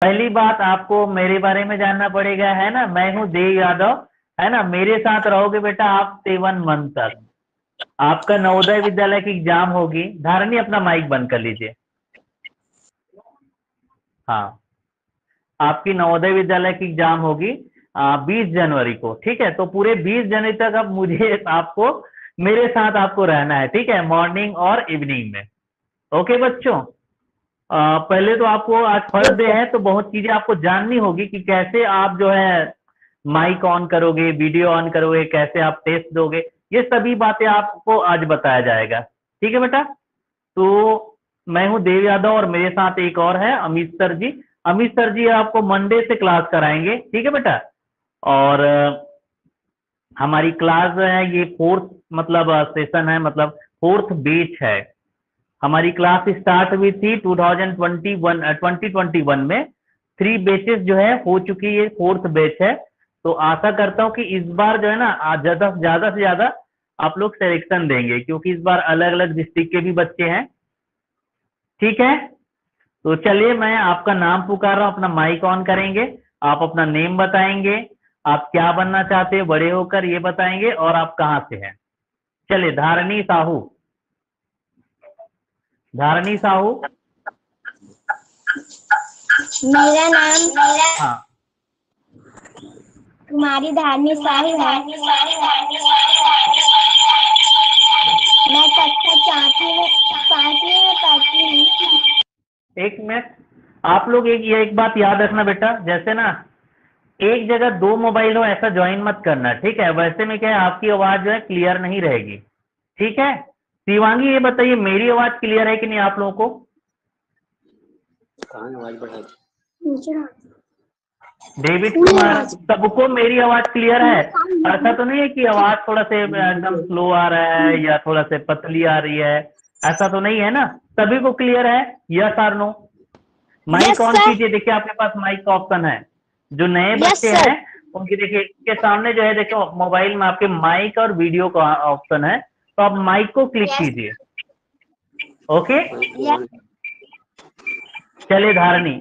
पहली बात आपको मेरे बारे में जानना पड़ेगा, है ना। मैं हूँ देव यादव, है ना। मेरे साथ रहोगे बेटा आप 7 मंथ तक। आपका नवोदय विद्यालय की एग्जाम होगी। धारणी अपना माइक बंद कर लीजिए। हाँ, आपकी नवोदय विद्यालय की एग्जाम होगी 20 जनवरी को, ठीक है। तो पूरे 20 जनवरी तक अब मुझे आपको मेरे साथ आपको रहना है, ठीक है, मॉर्निंग और इवनिंग में। ओके बच्चों, पहले तो आपको आज फर्स्ट डे है तो बहुत चीजें आपको जाननी होगी कि कैसे आप जो है माइक ऑन करोगे, वीडियो ऑन करोगे, कैसे आप टेस्ट दोगे। ये सभी बातें आपको आज बताया जाएगा, ठीक है बेटा। तो मैं हूं देव यादव और मेरे साथ एक और है अमित सर जी। अमित सर जी आपको मंडे से क्लास कराएंगे, ठीक है बेटा। और हमारी क्लास जो है ये फोर्थ मतलब सेशन है, मतलब फोर्थ बैच है। हमारी क्लास स्टार्ट हुई थी 2021 में। 3 बैचेस जो है हो चुकी है, फोर्थ बैच है। तो आशा करता हूँ कि इस बार जो है ना ज्यादा से ज्यादा आप लोग सिलेक्शन देंगे, क्योंकि इस बार अलग अलग डिस्ट्रिक्ट के भी बच्चे हैं, ठीक है। तो चलिए मैं आपका नाम पुकार रहा हूँ, अपना माइक ऑन करेंगे। आप अपना नेम बताएंगे, आप क्या बनना चाहते हैं बड़े होकर ये बताएंगे, और आप कहाँ से हैं। चलिए, धारणी साहू। धारणी साहू। मेरा नाम हाँ, कुमारी धार्मी साहू है। मैं कक्षा 5वीं में पढ़ती हूँ। एक मिनट। आप लोग एक बात याद रखना बेटा, जैसे ना एक जगह 2 मोबाइल हो ऐसा ज्वाइन मत करना, ठीक है। वैसे में क्या है, आपकी आवाज जो है क्लियर नहीं रहेगी, ठीक है। शिवांगी ये बताइए, मेरी आवाज क्लियर है कि नहीं आप लोगों को? डेविड कुमार, सबको मेरी आवाज क्लियर है? ऐसा तो नहीं है कि आवाज थोड़ा से एकदम स्लो आ रहा है या थोड़ा से पतली आ रही है, ऐसा तो नहीं है ना? सभी को क्लियर है? यस और नो? माइक ऑन कीजिए, देखिए आपके पास माइक का ऑप्शन है। जो नए बच्चे हैं उनकी देखिए के सामने जो है, देखो मोबाइल में आपके माइक और वीडियो का ऑप्शन है, तो आप माइक को क्लिक कीजिए। ओके, चलिए धारणी।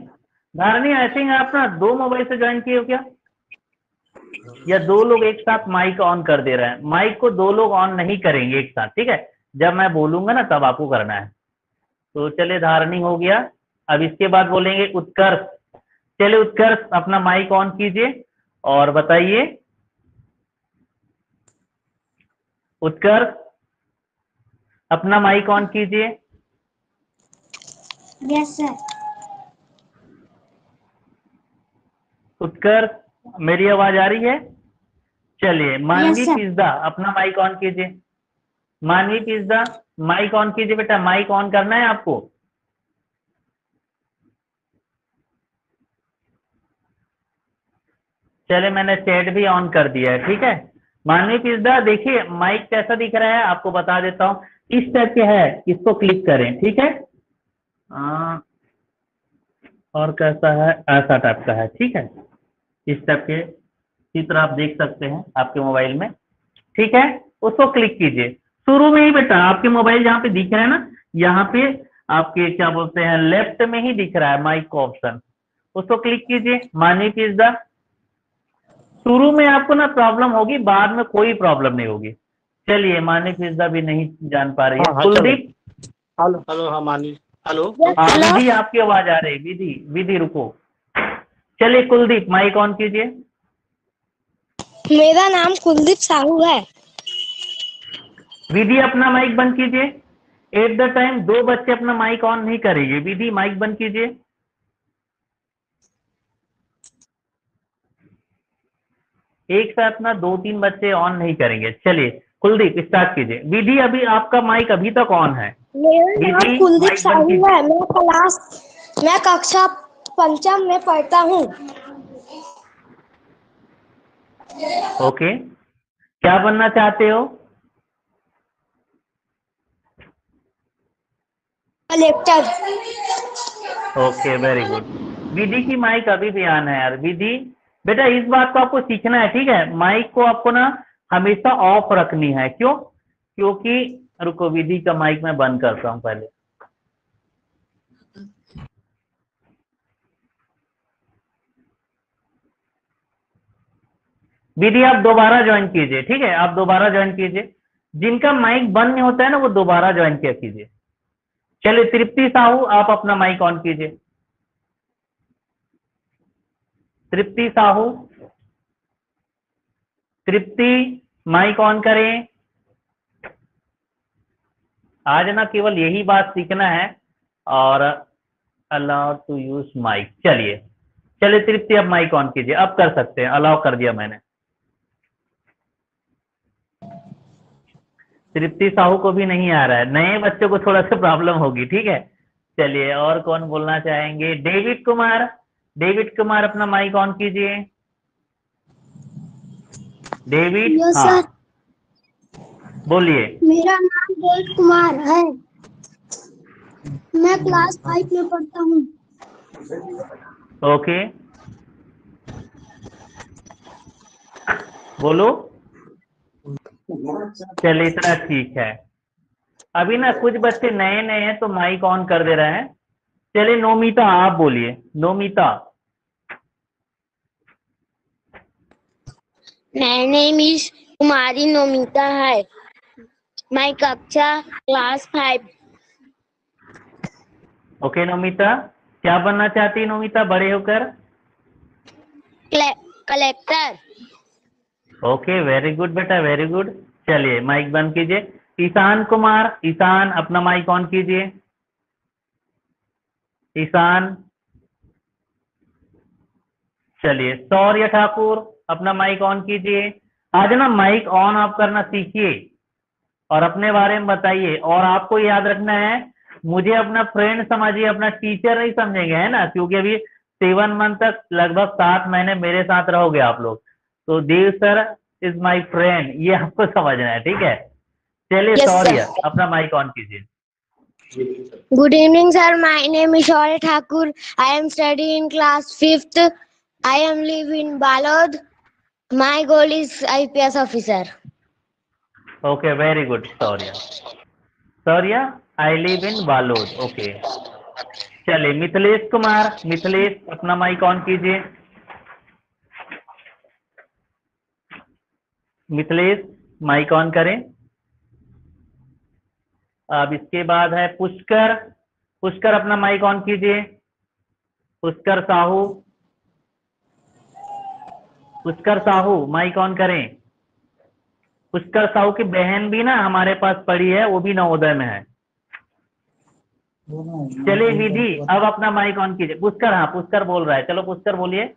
धारणी आई थिंक आप ना 2 मोबाइल से ज्वाइन किए हो क्या, या 2 लोग एक साथ माइक ऑन कर दे रहे हैं? माइक को 2 लोग ऑन नहीं करेंगे एक साथ, ठीक है। जब मैं बोलूंगा ना तब आपको करना है। तो चलिए धारणी हो गया। अब इसके बाद बोलेंगे उत्कर्ष। चलिए उत्कर्ष, अपना माइक ऑन कीजिए और बताइए। उत्कर्ष, अपना माइक ऑन कीजिए। Yes sir. उत्कर्ष, मेरी आवाज आ रही है? चलिए मानवी यस सर। पिज्जा, अपना माइक ऑन कीजिए। मानवी पिज्जा, माइक ऑन कीजिए बेटा, माइक ऑन करना है आपको। चले, मैंने चैट भी ऑन कर दिया है, ठीक है। मानवी पिज्जा, देखिए माइक कैसा दिख रहा है आपको बता देता हूँ। इस टाइप के है, इसको क्लिक करें, ठीक है। और कैसा है, ऐसा टाइप का है, ठीक है। इस टाइप के चित्र आप देख सकते हैं आपके मोबाइल में, ठीक है। उसको क्लिक कीजिए शुरू में ही बेटा, आपके मोबाइल जहाँ पे दिख रहा है ना, यहाँ पे आपके क्या बोलते हैं लेफ्ट में ही दिख रहा है माइक का ऑप्शन, उसको क्लिक कीजिए। मानवी पिज्जा, शुरू में आपको ना प्रॉब्लम होगी, बाद में कोई प्रॉब्लम नहीं होगी। चलिए, मानवी पिज्जा भी नहीं जान पा रही है। हाँ चलो। कुलदीप। हेलो हेलो, हाँ मानी। हेलो। हाँ विधि, आपकी आवाज आ रही। विधि, विधि रुको। चलिए कुलदीप, माइक ऑन कीजिए। मेरा नाम कुलदीप साहू है। विधि, अपना माइक बंद कीजिए। एट द टाइम 2 बच्चे अपना माइक ऑन नहीं करेंगे। विधि, माइक बंद कीजिए। एक साथ ना 2-3 बच्चे ऑन नहीं करेंगे। चलिए कुलदीप स्टार्ट कीजिए। विधि, अभी आपका माइक अभी तक ऑन है। मेरा नाम विधि, कुलदीप माइक बंद साहू कीजिए। है। मैं कक्षा 5 में पढ़ता हूँ। ओके, क्या बनना चाहते हो? Collector. Okay, very good. Vidhi की माइक अभी भी ऑन है यार। विधि बेटा, इस बात को आपको सीखना है, ठीक है। माइक को आपको ना हमेशा ऑफ रखनी है। क्यों? क्योंकि रुको, विधि का माइक मैं बंद करता हूँ पहले। विधि आप दोबारा ज्वाइन कीजिए, ठीक है, आप दोबारा ज्वाइन कीजिए। जिनका माइक बंद नहीं होता है ना वो दोबारा ज्वाइन किया कीजिए। चलिए तृप्ति साहू आप अपना माइक ऑन कीजिए। तृप्ति साहू, तृप्ति माइक ऑन करें। आज ना केवल यही बात सीखना है और अलाउ टू यूज माइक। चलिए चलिए तृप्ति अब माइक ऑन कीजिए, अब कर सकते हैं, अलाउ कर दिया मैंने। तृप्ति साहू को भी नहीं आ रहा है, नए बच्चों को थोड़ा सा प्रॉब्लम होगी, ठीक है। चलिए और कौन बोलना चाहेंगे? डेविड कुमार, डेविड कुमार अपना माइक ऑन कीजिए। डेविड, यस हाँ सर, बोलिए। मेरा नाम डेविड कुमार है। मैं क्लास 5 में पढ़ता हूँ। ओके बोलो। चलिए इतना ठीक है। अभी ना कुछ बच्चे नए नए हैं तो माइक ऑन कर दे रहे हैं। चलिए नोमिता आप बोलिए। Nomita. My name is Kumari Nomita है। My कक्षा क्लास 5। ओके नोमिता, क्या बनना चाहती है नोमिता बड़े होकर? कलेक्टर। ओके वेरी गुड बेटा, वेरी गुड। चलिए माइक बंद कीजिए। ईशान कुमार, ईशान अपना माइक ऑन कीजिए। ईशान। चलिए शौर्य ठाकुर अपना माइक ऑन कीजिए। आज ना माइक ऑन ऑफ करना सीखिए और अपने बारे में बताइए। और आपको याद रखना है, मुझे अपना फ्रेंड समझिए, अपना टीचर नहीं समझेंगे, है ना, क्योंकि अभी 7 मंथ तक लगभग 7 महीने मेरे साथ रहोगे आप लोग। तो देव सर इज माय फ्रेंड, ये आपको समझना है, ठीक है। चलिए Yes, शौर्य sir. अपना माइक ऑन कीजिए। Good evening, sir. My name is Shaurya Thakur. I am studying in class 5th. I am live in Balod. My goal is IPS officer. Okay very good Shaurya. Shaurya I live in Balod, okay. चलिए मिथिलेश कुमार, मिथिलेश अपना mic on कीजिए। Mithilesh mic on करें। अब इसके बाद है पुष्कर, पुष्कर अपना mic on कीजिए। पुष्कर साहू, पुष्कर साहू माइक ऑन करें। पुष्कर साहू की बहन भी ना हमारे पास पढ़ी है, वो भी नवोदय में है। चलिए विधि अब अपना माइक ऑन कीजिए। पुष्कर, हाँ पुष्कर बोल रहा है, चलो पुष्कर बोलिए।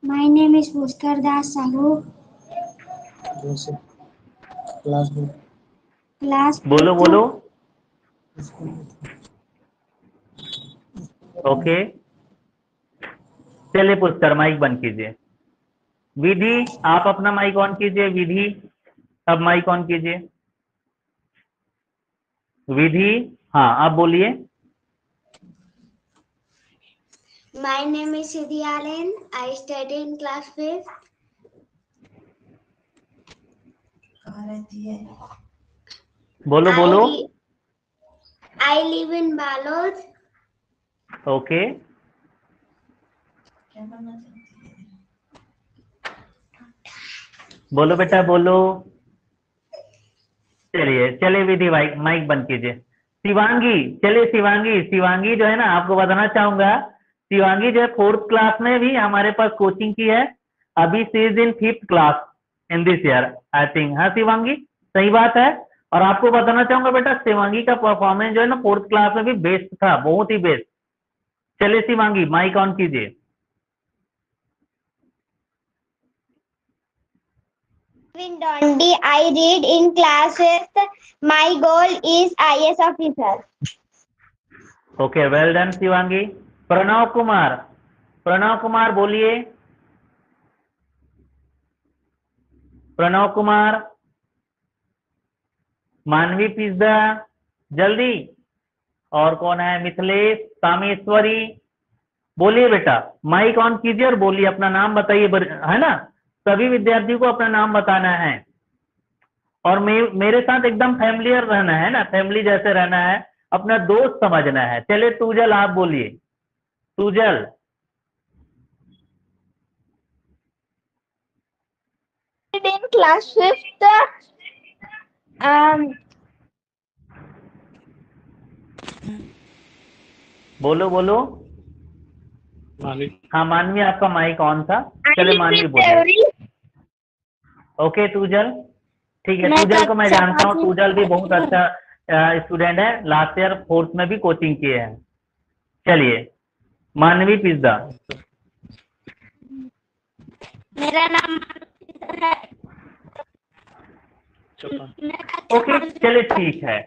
My name is Pushkar Das Sahu. Class बोलो बोलो। ओके चलिए पुष्कर माइक बंद कीजिए। विधि आप अपना माइक ऑन कीजिए। विधि अब माइक ऑन कीजिए। विधि, हाँ आप बोलिए। My name is Siddhi Allen. I study in class 5th. बोलो बोलो। I live in Balod. Okay बोलो बेटा बोलो। चलिए चलिए विधि भाई माइक बंद कीजिए। शिवांगी, चलिए शिवांगी, शिवांगी जो है ना आपको बताना चाहूंगा, शिवांगी जो है 4th क्लास में भी हमारे पास कोचिंग की है। अभी she is in 5th class in this year I think. हाँ शिवांगी सही बात है। और आपको बताना चाहूंगा बेटा शिवांगी का परफॉर्मेंस जो है ना 4th क्लास में भी बेस्ट था, बहुत ही बेस्ट। चलिए शिवांगी माइक ऑन कीजिए। In Dondi, I read in class 5th. My goal is IS officer. Okay well done Shivangi. Pranav Kumar, Pranav Kumar बोलिए। प्रणव कुमार। मानवी पिज्जा, जल्दी। और कौन है? मिथिलेश, कामेश्वरी, बोलिए बेटा माइक ऑन कीजिए और बोलिए, अपना नाम बताइए, है ना, सभी विद्यार्थियों को अपना नाम बताना है। और मेरे साथ एकदम फैमिलियर रहना है ना, फैमिली जैसे रहना है, अपना दोस्त समझना है। चलिए तुजल आप बोलिए। तुजल। in class 5th. बोलो बोलो। मानवी। हाँ मानवी, आपका माइक ऑन था। चले मानवी बोलो। ओके तूजल, ठीक है। तूजल को मैं जानता हूँ, तूजल भी बहुत अच्छा स्टूडेंट है, लास्ट ईयर 4th में भी कोचिंग किए हैं। चलिए मानवी पिज्जा। मेरा नाम है। ओके चलिए ठीक है।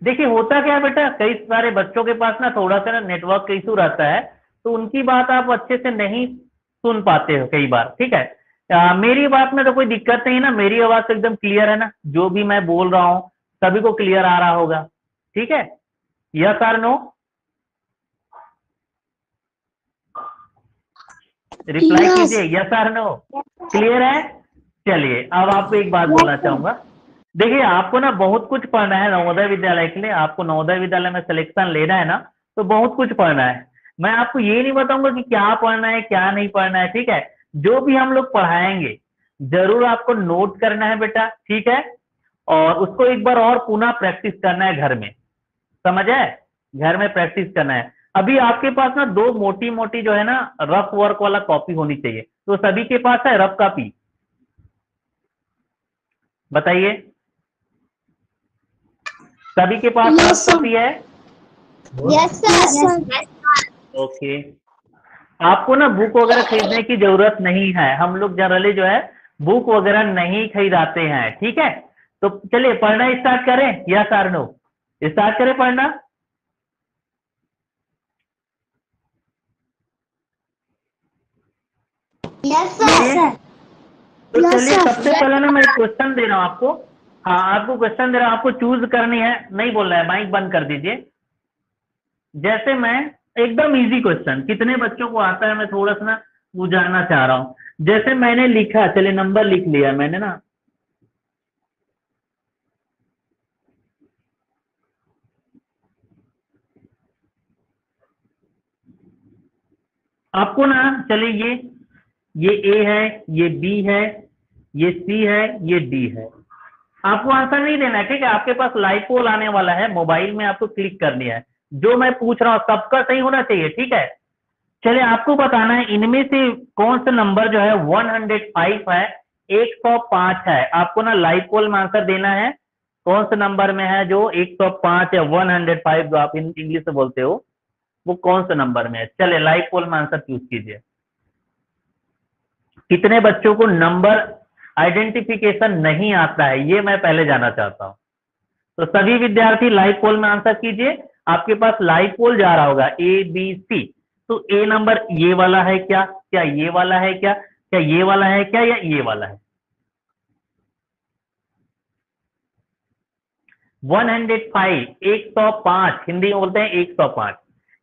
देखिए होता क्या है बेटा, कई सारे बच्चों के पास ना थोड़ा सा ना नेटवर्क का इशू रहता है, तो उनकी बात आप अच्छे से नहीं सुन पाते हो कई बार, ठीक है। मेरी बात में तो कोई दिक्कत नहीं ना, मेरी आवाज तो एकदम क्लियर है ना, जो भी मैं बोल रहा हूँ सभी को क्लियर आ रहा होगा, ठीक है। यस और नो, रिप्लाई कीजिए यस और नो, क्लियर है। चलिए अब आपको एक बात बोलना चाहूंगा। देखिए आपको ना बहुत कुछ पढ़ना है नवोदय विद्यालय के लिए, आपको नवोदय विद्यालय में सिलेक्शन लेना है ना, तो बहुत कुछ पढ़ना है। मैं आपको ये नहीं बताऊंगा कि क्या पढ़ना है क्या नहीं पढ़ना है, ठीक है। जो भी हम लोग पढ़ाएंगे जरूर आपको नोट करना है बेटा, ठीक है। और उसको एक बार और पुनः प्रैक्टिस करना है घर में, समझ आए, घर में प्रैक्टिस करना है। अभी आपके पास ना 2 मोटी मोटी जो है ना रफ वर्क वाला कॉपी होनी चाहिए, तो सभी के पास है रफ कॉपी, बताइए सभी के पास रफ कॉपी है? Yes sir. ओके, आपको ना बुक वगैरह खरीदने की जरूरत नहीं है, हम लोग जनरली जो है बुक वगैरह नहीं खरीदाते हैं, ठीक है। तो चलिए पढ़ना स्टार्ट करें, यस और नो, स्टार्ट करें पढ़ना। Yes sir. तो चलिए सबसे पहले ना मैं एक क्वेश्चन दे रहा हूं आपको। हाँ आपको क्वेश्चन दे रहा हूं, आपको चूज करनी है, नहीं बोल रहा है, माइक बंद कर दीजिए। जैसे मैं एकदम इजी क्वेश्चन, कितने बच्चों को आता है मैं थोड़ा सा ना वो जानना चाह रहा हूं। जैसे मैंने लिखा, चलिए नंबर लिख लिया मैंने ना, आपको ना चलिए ये ए है, ये बी है, ये सी है, ये डी है। आपको आंसर नहीं देना है, ठीक है। आपके पास लाइव पोल आने वाला है, मोबाइल में आपको क्लिक करनी है, जो मैं पूछ रहा हूँ सबका सही होना चाहिए, ठीक है। चलिए आपको बताना है इनमें से कौन सा नंबर जो है 105 है, 105 है। आपको ना लाइव पोल में आंसर देना है, कौन सा नंबर में है जो 105 या 105 जो आप इंग्लिश में बोलते हो, वो कौन सा नंबर में है। चलिए लाइव पोल में आंसर चूज कीजिए। कितने बच्चों को नंबर आइडेंटिफिकेशन नहीं आता है, ये मैं पहले जानना चाहता हूं। तो सभी विद्यार्थी लाइव पोल में आंसर कीजिए। आपके पास लाइव पोल जा रहा होगा ए बी सी, तो ए नंबर ये वाला है क्या, क्या ये वाला है क्या, क्या ये वाला है क्या, या ये वाला है। 105, 105 हिंदी में बोलते हैं 105।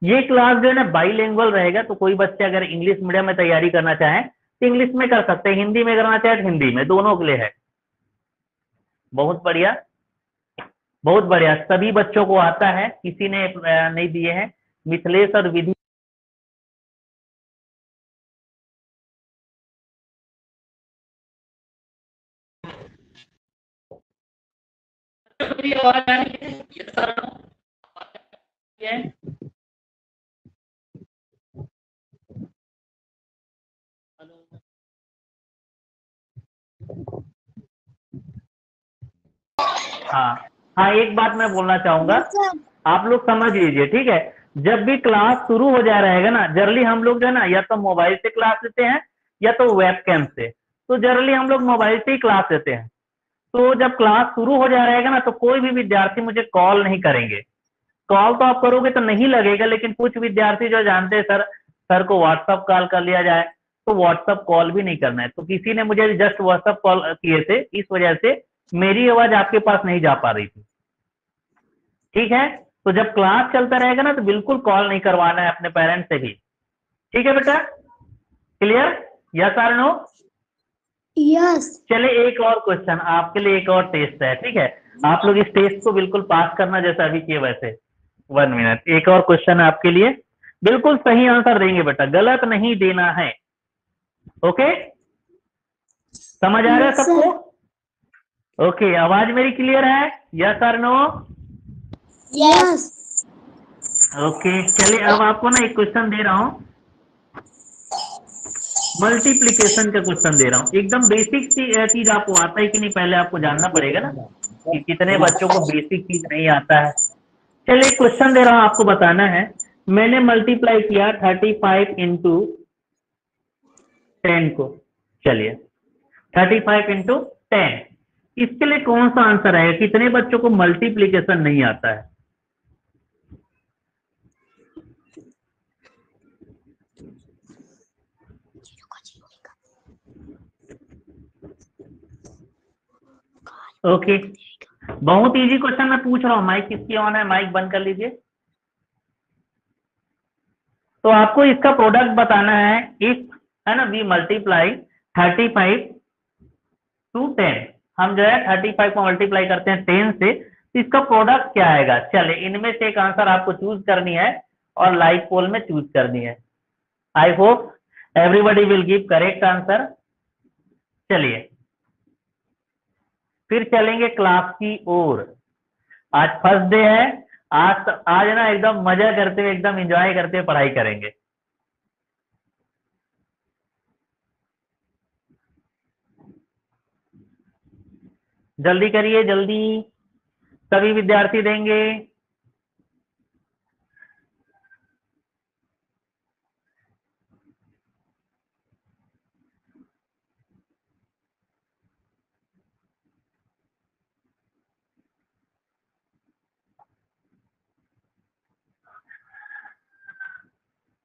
ये क्लास जो है ना बाईलिंगुअल रहेगा, तो कोई बच्चे अगर इंग्लिश मीडियम में तैयारी करना चाहें तो इंग्लिश में कर सकते हैं, हिंदी में करना चाहे तो हिंदी में, दोनों के लिए है। बहुत बढ़िया बहुत बढ़िया, सभी बच्चों को आता है, किसी ने नहीं दिए हैं। मिथिलेश और विधि हाँ हाँ, एक बात मैं बोलना चाहूंगा, आप लोग समझ लीजिए, ठीक है। जब भी क्लास शुरू हो जा रहेगा ना, जनरली हम लोग जो है ना या तो मोबाइल से क्लास लेते हैं या तो वेबकैम से, तो जनरली हम लोग मोबाइल से ही क्लास लेते हैं। तो जब क्लास शुरू हो जा रहेगा ना, तो कोई भी विद्यार्थी मुझे कॉल नहीं करेंगे। कॉल तो आप करोगे तो नहीं लगेगा, लेकिन कुछ विद्यार्थी जो जानते हैं सर को व्हाट्सअप कॉल कर लिया जाए, तो व्हाट्सअप कॉल भी नहीं करना है। तो किसी ने मुझे जस्ट व्हाट्सअप कॉल किए थे, इस वजह से मेरी आवाज आपके पास नहीं जा पा रही थी, ठीक है। तो जब क्लास चलता रहेगा ना, तो बिल्कुल कॉल नहीं करवाना है अपने पेरेंट्स से भी, ठीक है बेटा, क्लियर, यस और नो। यस। चलिए एक और क्वेश्चन आपके लिए, एक और टेस्ट है, ठीक है। आप लोग इस टेस्ट को बिल्कुल पास करना जैसा अभी किए वैसे। 1 मिनट, एक और क्वेश्चन है आपके लिए, बिल्कुल सही आंसर देंगे बेटा, गलत नहीं देना है, ओके। समझ आ रहा है Yes, सबको? ओके, आवाज मेरी क्लियर है? यस और नो? Yes. ओके, चलिए अब आपको ना एक क्वेश्चन दे रहा हूं, मल्टीप्लिकेशन का क्वेश्चन दे रहा हूं। एकदम बेसिक चीज आपको आता है कि नहीं, पहले आपको जानना पड़ेगा ना कि कितने बच्चों को बेसिक चीज नहीं आता है। चलिए क्वेश्चन दे रहा हूं, आपको बताना है। मैंने मल्टीप्लाई किया 35 इंटू 10 को। चलिए 35 इंटू 10, इसके लिए कौन सा आंसर आएगा? कितने बच्चों को मल्टीप्लिकेशन नहीं आता है? ओके, बहुत इजी क्वेश्चन मैं पूछ रहा हूं। माइक किसकी ऑन है? माइक बंद कर लीजिए। तो आपको इसका प्रोडक्ट बताना है। इफ, है ना, वी मल्टीप्लाई 35 टू 10, हम जो है 35 को मल्टीप्लाई करते हैं 10 से, तो इसका प्रोडक्ट क्या आएगा? चले इनमें से एक आंसर आपको चूज करनी है और लाइव पोल में चूज करनी है। I hope everybody will give correct answer. चलिए फिर चलेंगे क्लास की ओर। आज फर्स्ट डे है, आज ना एकदम मजा करते हुए, एकदम एंजॉय करते हुए पढ़ाई करेंगे। जल्दी करिए, जल्दी, सभी विद्यार्थी देंगे।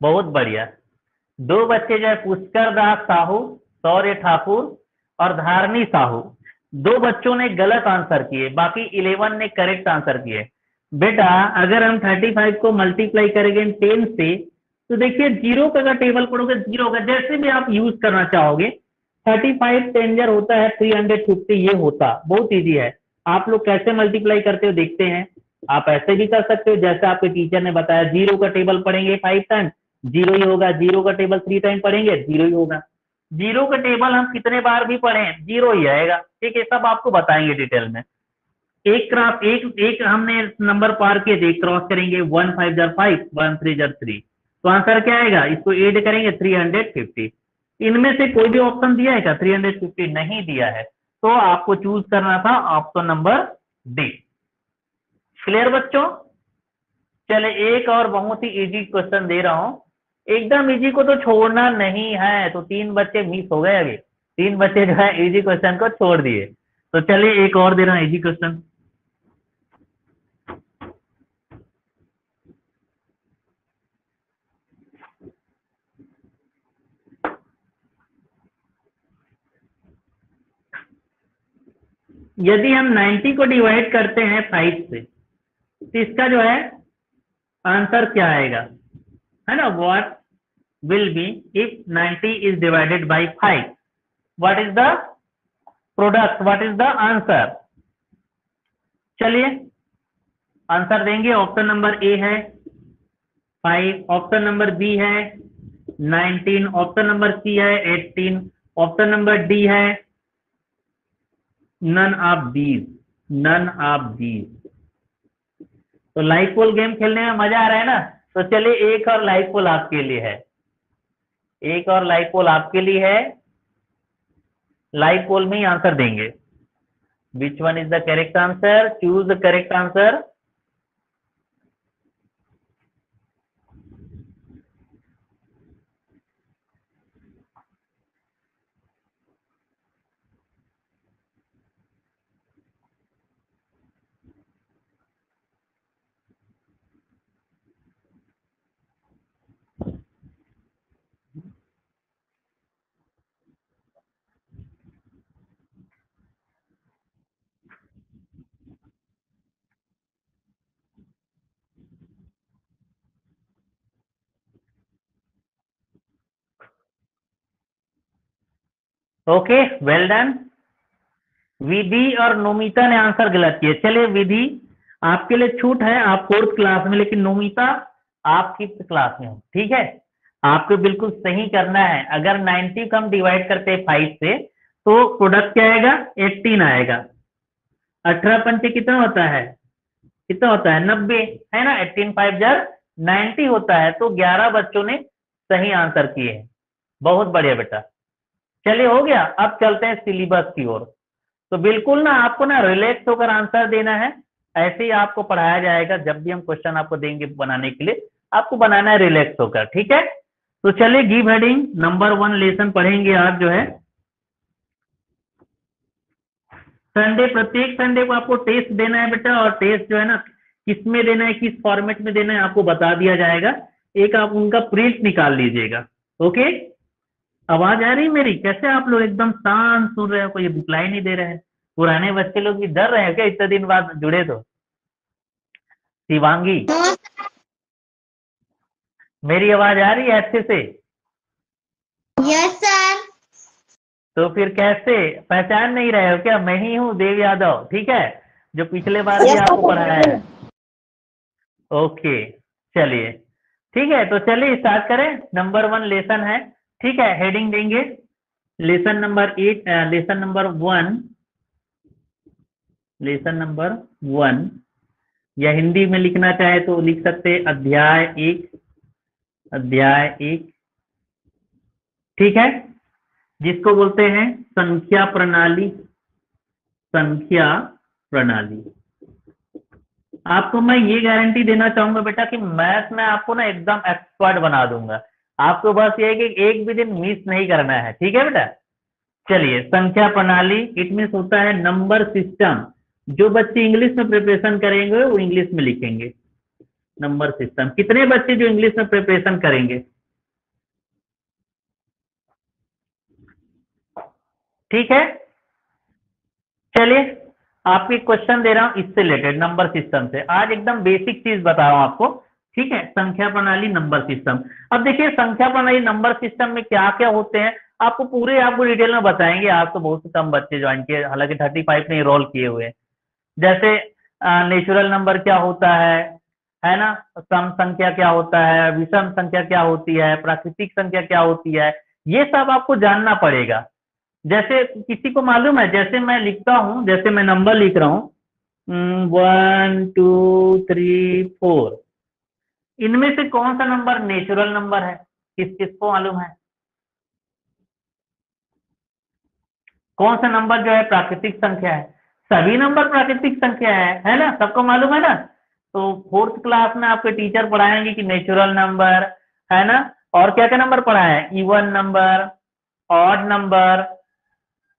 बहुत बढ़िया। दो बच्चे जो है, पुष्कर दास साहू, शौर्य ठाकुर और धारणी साहू, दो बच्चों ने गलत आंसर किए, बाकी 11 ने करेक्ट आंसर किए। बेटा अगर हम 35 को मल्टीप्लाई करेंगे 10 से, तो देखिए जीरो का टेबल पढ़ोगे जीरो होगा, जैसे भी आप यूज करना चाहोगे। 35 टेंजर होता है 350, ये होता बहुत इजी है। आप लोग कैसे मल्टीप्लाई करते हो देखते हैं। आप ऐसे भी कर सकते हो जैसे आपके टीचर ने बताया, जीरो का टेबल पढ़ेंगे 5 टाइम, जीरो ही होगा। जीरो का टेबल 3 टाइम पढ़ेंगे, जीरो ही होगा। जीरो का टेबल हम कितने बार भी पढ़ें, जीरो ही आएगा। ठीक है, सब आपको बताएंगे डिटेल में। एक क्रॉस एक हमने नंबर पार किए, एक क्रॉस करेंगे, 1 5 जार 5, 1 3 जार 3, तो आंसर क्या आएगा? इसको ऐड करेंगे 350। इनमें से कोई भी ऑप्शन दिया है क्या? 350 नहीं दिया है, तो आपको चूज करना था ऑप्शन नंबर डी। क्लियर बच्चों? चले एक और बहुत ही इजी क्वेश्चन दे रहा हूं। एकदम इजी को तो छोड़ना नहीं है, तो 3 बच्चे मिस हो गए। अभी 3 बच्चे जो है इजी क्वेश्चन को छोड़ दिए। तो चलिए एक और दे रहा हूं इजी क्वेश्चन। यदि हम 90 को डिवाइड करते हैं 5 से, तो इसका जो है आंसर क्या आएगा? है ना, what will be if 90 is divided by 5? What is the product? What is the answer? चलिए आंसर देंगे। ऑप्शन नंबर ए है 5, ऑप्शन नंबर बी है 19, ऑप्शन नंबर सी है 18, ऑप्शन नंबर डी है none of these, none of these. तो life pole game खेलने में मजा आ रहा है ना? तो चलिए एक और लाइफ पोल आपके लिए है, एक और लाइफ पोल आपके लिए है। लाइफ पोल में ही आंसर देंगे। Which one is the correct answer? Choose the correct answer. Okay, well done. Vidhi और नोमिता ने आंसर गलत किए। चलिए विधि आपके लिए छूट है, आप 4th क्लास में, लेकिन नोमिता आप 5th क्लास में हो। ठीक है, आपको बिल्कुल सही करना है। अगर 90 को हम डिवाइड करते हैं 5 से, तो प्रोडक्ट क्या आएगा, 18 आएगा। 18 पंचे कितना होता है, कितना होता है, 90 है ना। 18 5 जार 90 होता है। तो 11 बच्चों ने सही आंसर किए हैं। बहुत बढ़िया बेटा। चलिए हो गया। अब चलते हैं सिलेबस की ओर। तो बिल्कुल ना आपको ना रिलैक्स होकर आंसर देना है। ऐसे ही आपको पढ़ाया जाएगा। जब भी हम क्वेश्चन आपको देंगे बनाने के लिए, आपको बनाना है रिलैक्स होकर, ठीक है। तो चलिए गिव हेडिंग नंबर 1 लेसन पढ़ेंगे आज जो है संडे। प्रत्येक संडे को आपको टेस्ट देना है बेटा, और टेस्ट जो है ना किस में देना है, किस फॉर्मेट में देना है आपको बता दिया जाएगा। एक आप उनका प्रिंट निकाल लीजिएगा। ओके, आवाज आ रही मेरी? कैसे आप लोग एकदम शांत सुन रहे हो, कोई रिप्लाई नहीं दे रहे हैं? पुराने बच्चे लोग भी डर रहे हैं क्या इतने दिन बाद जुड़े? तो शिवांगी, मेरी आवाज आ रही है अच्छे से? Yes sir. तो फिर कैसे पहचान नहीं रहे हो क्या? मैं ही हूँ देव यादव, ठीक है, जो पिछले बार भी आपको पढ़ाया है। ओके चलिए ठीक है। तो चलिए स्टार्ट करें। नंबर 1 लेसन है, ठीक है। हेडिंग देंगे lesson number 8, lesson number 1, lesson number 1, या हिंदी में लिखना चाहे तो लिख सकते हैं अध्याय 1, अध्याय 1, ठीक है, जिसको बोलते हैं संख्या प्रणाली, संख्या प्रणाली। आपको मैं ये गारंटी देना चाहूंगा बेटा कि मैथ में आपको ना एकदम एक्सपर्ट बना दूंगा। आपको बस ये है कि एक भी दिन मिस नहीं करना है, ठीक है बेटा। चलिए संख्या प्रणाली, इट मीन्स होता है नंबर सिस्टम। जो बच्चे इंग्लिश में प्रिपरेशन करेंगे वो इंग्लिश में लिखेंगे। नंबर सिस्टम, कितने बच्चे जो इंग्लिश में प्रिपरेशन करेंगे? ठीक है, चलिए आपको एक क्वेश्चन दे रहा हूं इससे रिलेटेड, नंबर सिस्टम से। आज एकदम बेसिक चीज बता रहा हूं आपको, ठीक है। संख्या प्रणाली, नंबर सिस्टम। अब देखिए संख्या प्रणाली नंबर सिस्टम में क्या क्या होते हैं आपको पूरे आपको डिटेल में बताएंगे। आज तो बहुत से कम बच्चे ज्वाइन किए, हालांकि 35 ने एनरोल किए हुए हैं। जैसे नेचुरल नंबर क्या होता है ना, सम संख्या क्या होता है, विषम संख्या क्या होती है, प्राकृतिक संख्या क्या होती है, ये सब आपको जानना पड़ेगा। जैसे किसी को मालूम है, जैसे मैं लिखता हूं, जैसे मैं नंबर लिख रहा हूं 1 2 3 4, इनमें से कौन सा नंबर नेचुरल नंबर है? किसको मालूम है? कौन सा नंबर जो है प्राकृतिक संख्या है? सभी नंबर प्राकृतिक संख्या है ना, सबको मालूम है ना। तो 4th क्लास में आपके टीचर पढ़ाएंगे कि नेचुरल नंबर है ना, और क्या क्या नंबर पढ़ाए हैं, even number, odd number,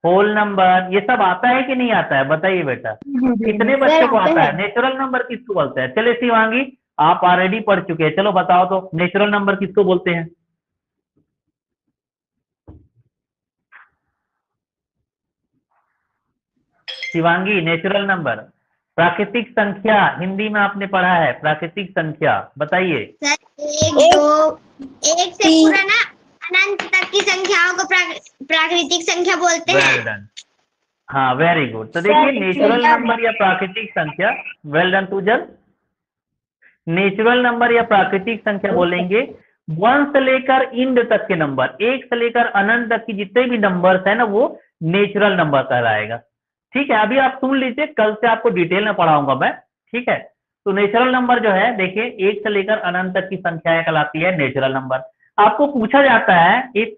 whole number, ये सब आता है कि नहीं आता है? बताइए बेटा, कितने बच्चों को आता है? नेचुरल नंबर किसको बोलते हैं? चलिए शिवांगी, आप ऑलरेडी पढ़ चुके हैं, चलो बताओ तो नेचुरल नंबर किसको बोलते हैं? शिवांगी, नेचुरल नंबर, प्राकृतिक संख्या हिंदी में आपने पढ़ा है, प्राकृतिक संख्या बताइए। सर एक से पूरा ना अनंत तक की संख्याओं को प्राकृतिक संख्या बोलते हैं। वेल डन, हाँ वेरी गुड। तो देखिए नेचुरल नंबर या प्राकृतिक संख्या, वेल डन तुजल। नेचुरल नंबर या प्राकृतिक संख्या बोलेंगे 1 से लेकर इंड तक के नंबर, 1 से लेकर अनंत तक की जितने भी नंबर्स है ना, वो नेचुरल नंबर कहलाएगा। ठीक है, अभी आप सुन लीजिए, कल से आपको डिटेल में पढ़ाऊंगा मैं, ठीक है। तो नेचुरल नंबर जो है देखिए 1 से लेकर अनंत तक की संख्याएं कहलाती है नेचुरल नंबर। आपको पूछा जाता है, इफ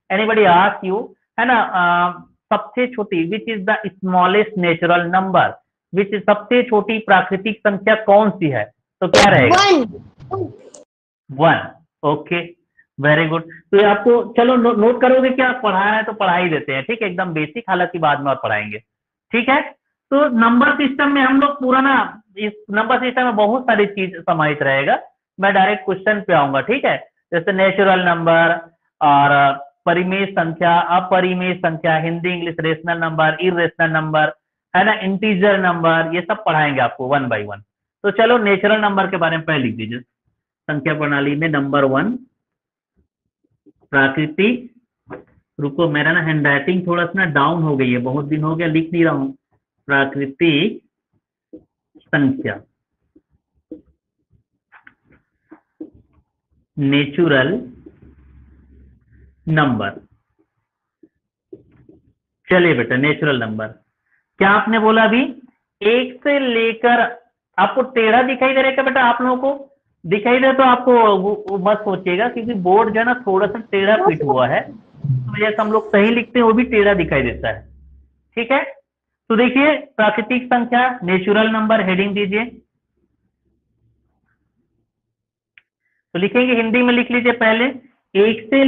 एनीबॉडी आस्क यू, है ना, सबसे छोटी which is the smallest natural number, which सबसे छोटी प्राकृतिक संख्या कौन सी है? तो क्या रहेगा? 1। Okay very good. तो ये आपको चलो नोट करोगे क्या? पढ़ाया है तो पढ़ा ही देते हैं, ठीक है, एकदम बेसिक, हालांकि बाद में और पढ़ाएंगे, ठीक है। तो नंबर सिस्टम में हम लोग पूरा ना, इस नंबर सिस्टम में बहुत सारी चीज समाहित रहेगा। मैं डायरेक्ट क्वेश्चन पे आऊंगा, ठीक है। जैसे नेचुरल नंबर और परिमेय संख्या, अपरिमेय संख्या, Hindi English, rational number, irrational number, है ना, इंटीजर नंबर, ये सब पढ़ाएंगे आपको 1 by 1। तो चलो नेचुरल नंबर के बारे में पहले लिख दीजिए। संख्या प्रणाली में नंबर 1 प्राकृतिक, रुको मेरा ना हैंड राइटिंग थोड़ा सा ना डाउन हो गई है, बहुत दिन हो गया लिख नहीं रहा हूं। प्राकृतिक संख्या, नेचुरल नंबर, चलिए बेटा, नेचुरल नंबर क्या आपने बोला अभी? 1 से लेकर, आपको टेढ़ा दिखाई दे रहा है क्या बेटा? आप लोगों को दिखाई दे तो आपको वो मत सोचिएगा, क्योंकि बोर्ड जो है ना थोड़ा सा टेढ़ा फिट हुआ है, तो जैसे हम लोग सही लिखते हैं वो भी टेढ़ा दिखाई देता है। ठीक है, तो देखिए प्राकृतिक संख्या नेचुरल नंबर हेडिंग दीजिए। तो लिखेंगे, हिंदी में लिख लीजिए पहले, 1 से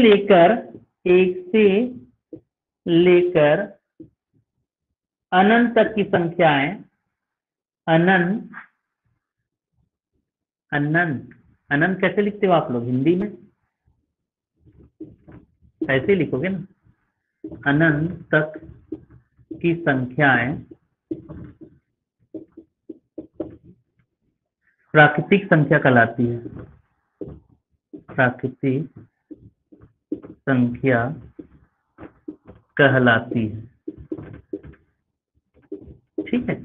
लेकर अनंत तक की संख्याएं, अनंत अनंत अनंत कैसे लिखते हो आप लोग हिंदी में? ऐसे लिखोगे ना, अनंत तक की संख्याएं प्राकृतिक संख्या कहलाती है। प्राकृतिक संख्या कहलाती है। ठीक है,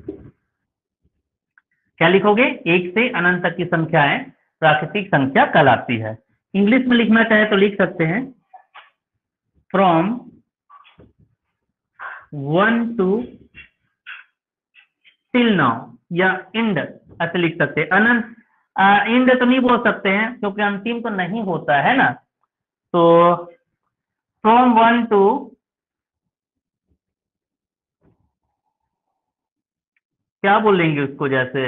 क्या लिखोगे? 1 से अनंत तक की संख्याएं प्राकृतिक संख्या कहलाती है। इंग्लिश में लिखना चाहे तो लिख सकते हैं, फ्रॉम 1 to टिल नाउ, या इंड ऐसे लिख सकते हैं। अनंत इंड तो नहीं बोल सकते हैं क्योंकि अंतिम तो नहीं होता है ना, तो फ्रॉम 1 to, क्या बोलेंगे उसको? जैसे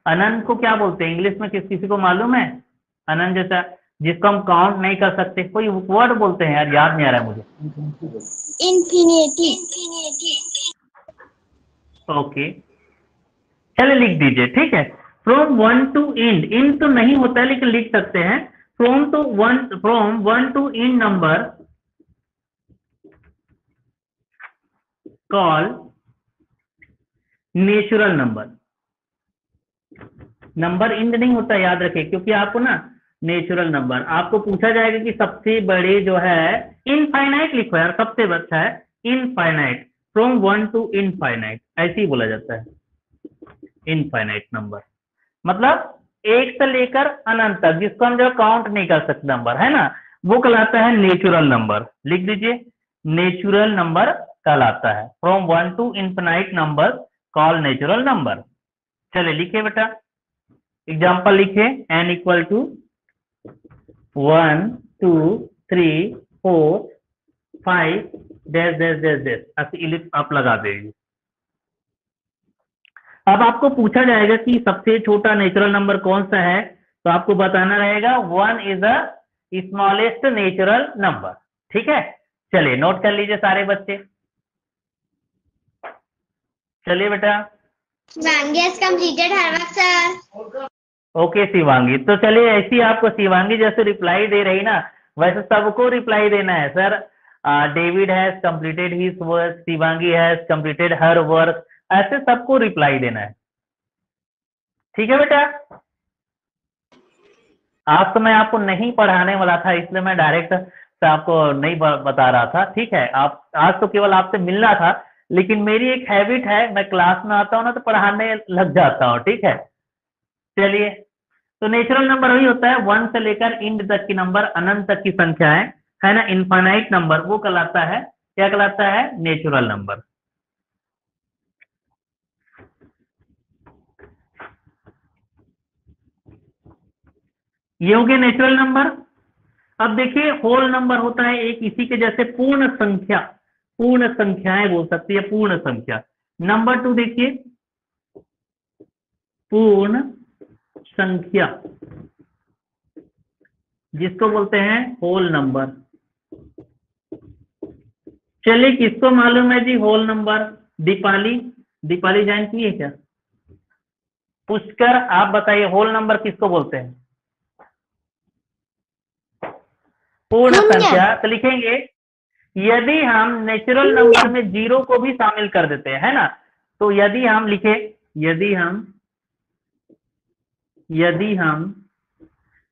अनंत को क्या बोलते हैं इंग्लिश में? किसी को मालूम है? अनंत जैसा जिसको हम काउंट नहीं कर सकते, कोई वर्ड बोलते हैं यार, याद नहीं आ रहा है मुझे। Infinity. ओके, चलिए लिख दीजिए। ठीक है, फ्रॉम 1 to इंड, इंड तो नहीं होता है लेकिन लिख सकते हैं, from 1 to end number call natural number. Number end नहीं होता, याद रखिए, क्योंकि आपको ना नेचुरल नंबर आपको पूछा जाएगा कि सबसे बड़े जो है, इनफाइनाइट लिखो यार, सबसे अच्छा है इनफाइनाइट, फ्रॉम 1 to इनफाइनाइट, ऐसे ही बोला जाता है इनफाइनाइट नंबर, मतलब 1 से लेकर अनंत तक, जिसको हम जो काउंट नहीं कर सकते नंबर, है ना, वो कहलाता है नेचुरल नंबर। लिख दीजिए, नेचुरल नंबर कहलाता है। From 1 to infinite number call natural number. चले लिखिए बेटा, एग्जाम्पल लिखिए, n equal to 1 2 3 4 5 dash dash dash dash, ऐसे इलिप्स आप लगा देंगे। अब आपको पूछा जाएगा कि सबसे छोटा नेचुरल नंबर कौन सा है, तो आपको बताना रहेगा 1 is the smallest natural number. ठीक है, चलिए नोट कर लीजिए सारे बच्चे। चलिए बेटा, Shivangi has completed her work, sir. Okay Shivangi, तो चलिए ऐसी आपको शिवांगी जैसे रिप्लाई दे रही ना, वैसे सबको रिप्लाई देना है। Sir David has completed his work, Shivangi has completed her work, ऐसे सबको रिप्लाई देना है। ठीक है बेटा, आज तो मैं आपको नहीं पढ़ाने वाला था, इसलिए मैं डायरेक्ट से आपको नहीं बता रहा था। ठीक है, आप आज तो केवल आपसे मिलना था, लेकिन मेरी एक हैबिट है, मैं क्लास में आता हूँ ना तो पढ़ाने लग जाता हूँ। ठीक है, चलिए, तो नेचुरल नंबर वही होता है 1 से लेकर इंड तक की नंबर, अनंत तक की संख्या है ना, इनफाइनाइट नंबर, वो कहलाता है, क्या कहलाता है? Natural number. ये हो गया नेचुरल नंबर। अब देखिए, होल नंबर होता है एक, इसी के जैसे पूर्ण संख्या, पूर्ण संख्याएं बोल सकती है, पूर्ण संख्या। नंबर 2 देखिए, पूर्ण संख्या, जिसको बोलते हैं होल नंबर। चलिए, किसको मालूम है जी whole number? Deepali, Deepali join की है क्या? पुष्कर, आप बताइए होल नंबर किसको बोलते हैं? पूर्ण संख्या। तो लिखेंगे, यदि हम नेचुरल नंबर में जीरो को भी शामिल कर देते हैं, है ना, तो यदि हम लिखे, यदि हम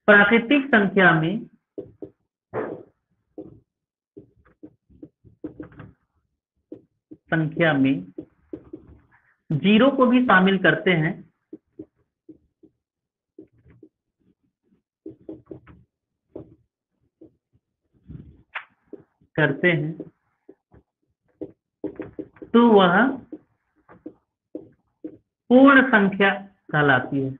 प्राकृतिक संख्या में जीरो को भी शामिल करते हैं, तो वह पूर्ण संख्या कहलाती है।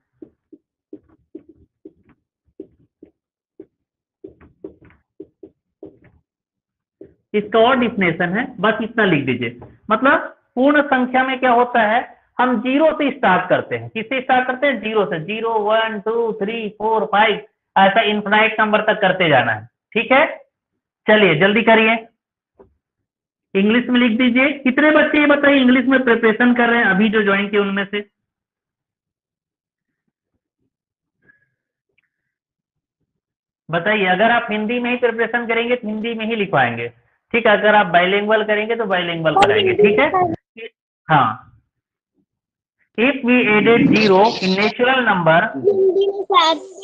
इसका और डिफिनेशन है, बस इतना लिख दीजिए। मतलब पूर्ण संख्या में क्या होता है, हम जीरो से स्टार्ट करते हैं। किससे स्टार्ट करते हैं? जीरो से। 0 1 2 3 4 5 ऐसा इनफिनाइट नंबर तक करते जाना है। ठीक है, चलिए जल्दी करिए, इंग्लिश में लिख दीजिए। कितने बच्चे ये बताइए इंग्लिश में प्रिपरेशन कर रहे हैं अभी जो ज्वाइन किए उनमें से? बताइए। अगर आप हिंदी में ही प्रिपरेशन करेंगे तो हिंदी में ही लिखवाएंगे, ठीक है। अगर आप बाइलिंगुअल करेंगे तो बाइलिंगुअल कराएंगे, ठीक है। हाँ, if we added zero in natural number,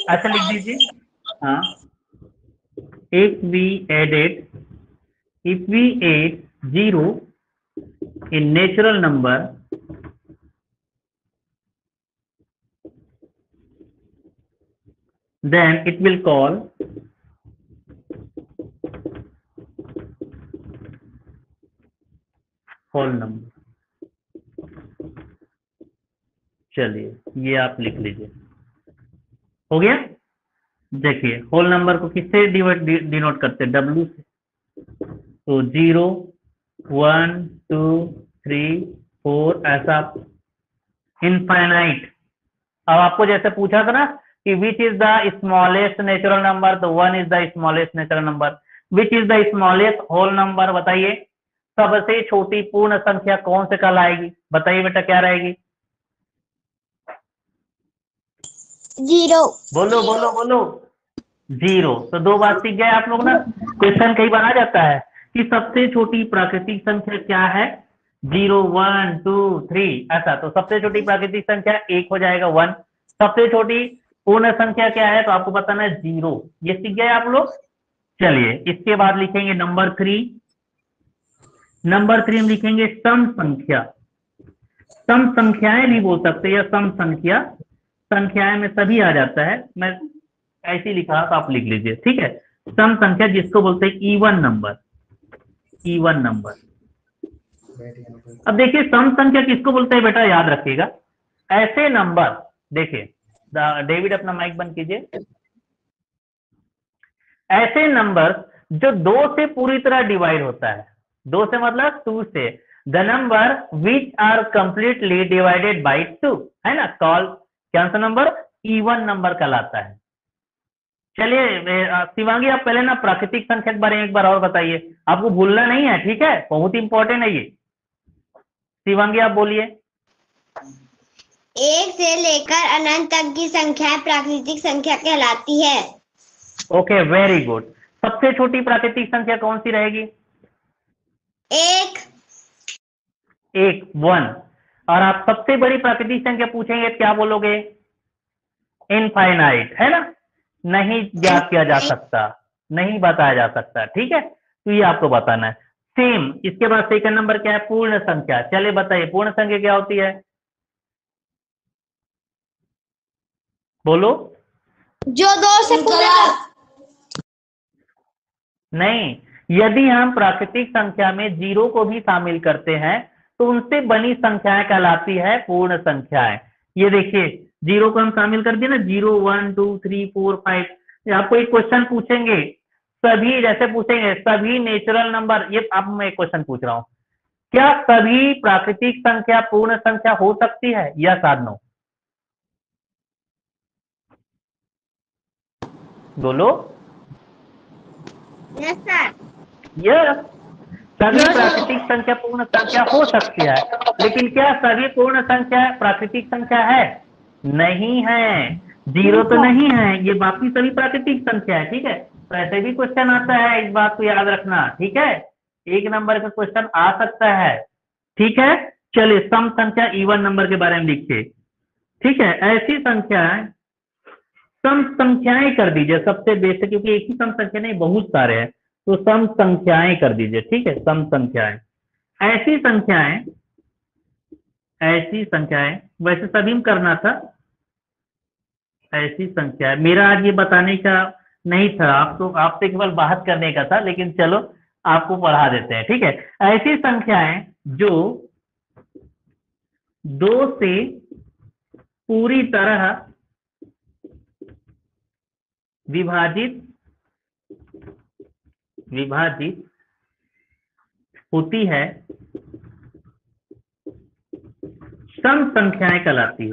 अच्छा लिख दीजिए। हाँ, if we add zero in natural number, then it will call whole number। चलिए ये आप लिख लीजिए, हो गया। देखिए होल नंबर को किससे डिनोट करते हैं? W से। तो 0 1 2 3 4 ऐसा इनफाइनाइट। अब आपको जैसे पूछा था ना कि which is the smallest natural number, तो 1 is the smallest natural number. Which is the smallest whole number, बताइए। सबसे छोटी पूर्ण संख्या कौन से कहलाएगी? बताइए बेटा क्या रहेगी? 0। बोलो बोलो बोलो। 0। तो दो बात सीख गए आप लोग ना। क्वेश्चन कई बार आ जाता है कि सबसे छोटी प्राकृतिक संख्या क्या है, 0 1 2 3 ऐसा। तो सबसे छोटी प्राकृतिक संख्या 1 हो जाएगा, 1। सबसे छोटी पूर्ण संख्या क्या है, तो आपको बताना है 0। ये सीख गए आप लोग। चलिए इसके बाद लिखेंगे नंबर 3। नंबर 3 हम लिखेंगे सम संख्या। सम संख्याएं भी बोल सकते हैं या सम संख्या, संख्याएं में सभी आ जाता है। मैं ऐसे ही लिखा तो आप लिख लीजिए, ठीक है। सम संख्या जिसको बोलते हैं इवन नंबर, इवन नंबर। अब देखिए सम संख्या किसको बोलते हैं बेटा, याद रखिएगा। ऐसे नंबर, देखिए डेविड अपना माइक बंद कीजिए। ऐसे नंबर जो 2 से पूरी तरह डिवाइड होता है, 2 से मतलब 2 से, the number which are completely divided by 2, है ना, कॉल कौन सा नंबर? इवन नंबर कहलाता है। चलिए शिवांगी आप पहले ना प्राकृतिक संख्या के बारे में एक बार और बताइए, आपको भूलना नहीं है, ठीक है, बहुत इंपॉर्टेंट है ये। शिवांगी आप बोलिए। 1 से लेकर अनंत तक की संख्या प्राकृतिक संख्या कहलाती है। Okay very good. सबसे छोटी प्राकृतिक संख्या कौन सी रहेगी? 1। 1। और आप सबसे बड़ी प्राकृतिक संख्या पूछेंगे क्या बोलोगे? इनफाइनाइट, है ना, नहीं ज्ञात किया जा सकता, नहीं बताया जा सकता, ठीक है। तो ये आपको बताना है। सेम इसके बाद सेकंड नंबर क्या है? पूर्ण संख्या। चलिए बताइए पूर्ण संख्या क्या होती है, बोलो। जो 2 से पूरा नहीं, यदि हम प्राकृतिक संख्या में 0 को भी शामिल करते हैं तो उनसे बनी संख्याएं कहलाती है पूर्ण संख्याएं। ये देखिए 0 को हम शामिल कर दिए ना, 0 1 2 3 4 5। आपको एक क्वेश्चन पूछेंगे, सभी जैसे पूछेंगे सभी नेचुरल नंबर, ये अब मैं एक क्वेश्चन पूछ रहा हूं, क्या सभी प्राकृतिक संख्या पूर्ण संख्या हो सकती है? यस और नो, बोलो। Yes sir. यस, सभी प्राकृतिक संख्या पूर्ण संख्या हो सकती है, लेकिन क्या सभी पूर्ण संख्या प्राकृतिक संख्या है? नहीं है। 0 तो नहीं है, ये बाकी सभी प्राकृतिक संख्या है, ठीक है। तो ऐसे भी क्वेश्चन आता है, इस बात को याद रखना, ठीक है। 1 नंबर का क्वेश्चन आ सकता है, ठीक है। चलिए सम संख्या इवन नंबर के बारे में लिखिए, ठीक है। ऐसी संख्याएं सम संख्याएं कर दीजिए सबसे बेसिक, क्योंकि एक ही सम संख्या नहीं बहुत सारे हैं, तो सम संख्याएं कर दीजिए, ठीक है। सम संख्याएं, ऐसी संख्याएं वैसे सभी में करना था। ऐसी संख्या, मेरा आज ये बताने का नहीं था, आपसे केवल बात करने का था, लेकिन चलो आपको पढ़ा देते हैं, ठीक है। ऐसी संख्याएं जो 2 से पूरी तरह विभाजित होती है, सम संख्याएं कहलाती है।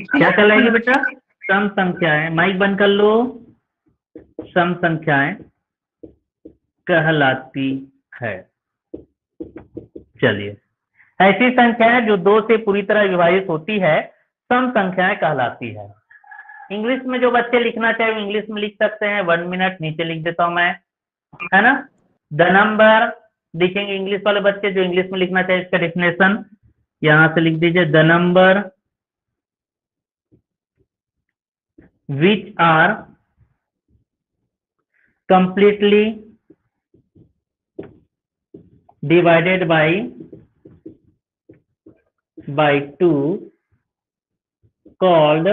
क्या कहलाएगी बेटा? सम संख्याएं। माइक बंद कर लो। सम संख्याएं कहलाती है। चलिए, ऐसी संख्याएं जो 2 से पूरी तरह विभाजित होती है, सम संख्याएं कहलाती है। इंग्लिश में जो बच्चे लिखना चाहे वो इंग्लिश में लिख सकते हैं। 1 मिनट नीचे लिख देता हूं मैं, है ना। द नंबर लिखेंगे इंग्लिश वाले बच्चे, जो इंग्लिश में लिखना चाहे इसका डेफिनेशन यहां से लिख दीजिए। The number which are completely divided by 2 called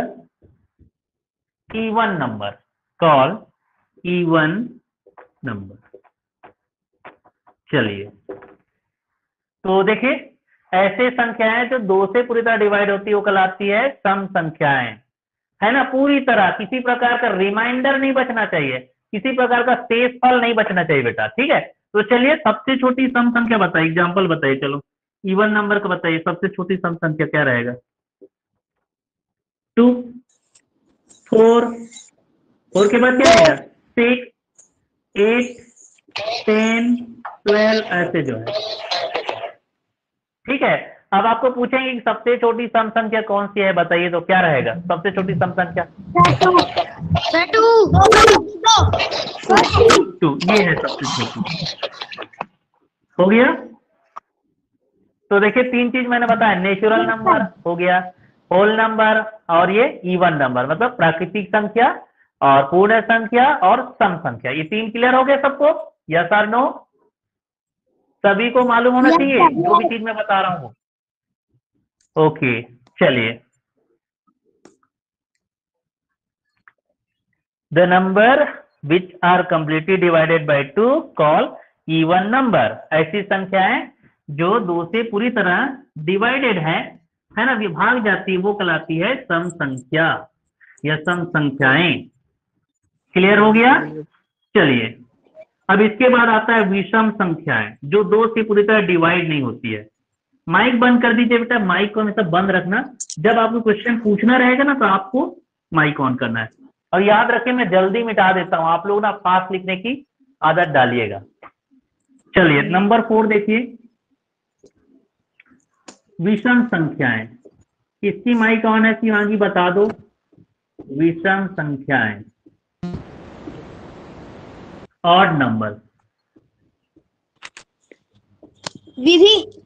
even number, चलिए, तो देखिए, ऐसे संख्याएं जो 2 से पूरी तरह डिवाइड होती है वो कहलाती है सम संख्याएं, है ना। पूरी तरह किसी प्रकार का रिमाइंडर नहीं बचना चाहिए, किसी प्रकार का शेष फल नहीं बचना चाहिए बेटा, ठीक है। तो चलिए, सबसे छोटी सम संख्या बताइए, एग्जांपल बताइए। चलो, इवन नंबर का बताइए, सबसे छोटी सम संख्या क्या रहेगा? 2, 4 और के बाद क्या रहेगा? 6, 8, 10, 12 ऐसे जो है, ठीक है। अब आपको पूछेंगे कि सबसे छोटी सम संख्या कौन सी है, बताइए तो क्या रहेगा सबसे छोटी सम संख्या? 2, ये है सबसे छोटी। हो गया। तो देखिए, 3 चीज मैंने बताया, नेचुरल नंबर हो गया, होल नंबर, और ये इवन नंबर, मतलब प्राकृतिक संख्या और पूर्ण संख्या और सम संख्या। ये 3 क्लियर हो गया सबको? यस और नो? सभी को मालूम होना चाहिए जो भी चीज मैं बता रहा हूँ। ओके, चलिए। The number which are completely divided by 2 call even number. ऐसी संख्याएं जो 2 से पूरी तरह डिवाइडेड है ना, विभाग जाती है, वो कहलाती है सम संख्या या सम संख्याएं। क्लियर हो गया? चलिए, अब इसके बाद आता है विषम संख्याएं, जो 2 से पूरी तरह डिवाइड नहीं होती है। माइक बंद कर दीजिए बेटा, माइक को हमेशा बंद रखना। जब आपको क्वेश्चन पूछना रहेगा ना, तो आपको माइक ऑन करना है। और याद रखें, मैं जल्दी मिटा देता हूं, आप लोग ना फास्ट लिखने की आदत डालिएगा। चलिए, नंबर 4 देखिए, विषम संख्याएं। किसकी माइक ऑन है शिवांगी, बता दो। विषम संख्याएं, ऑड नंबर। विधि।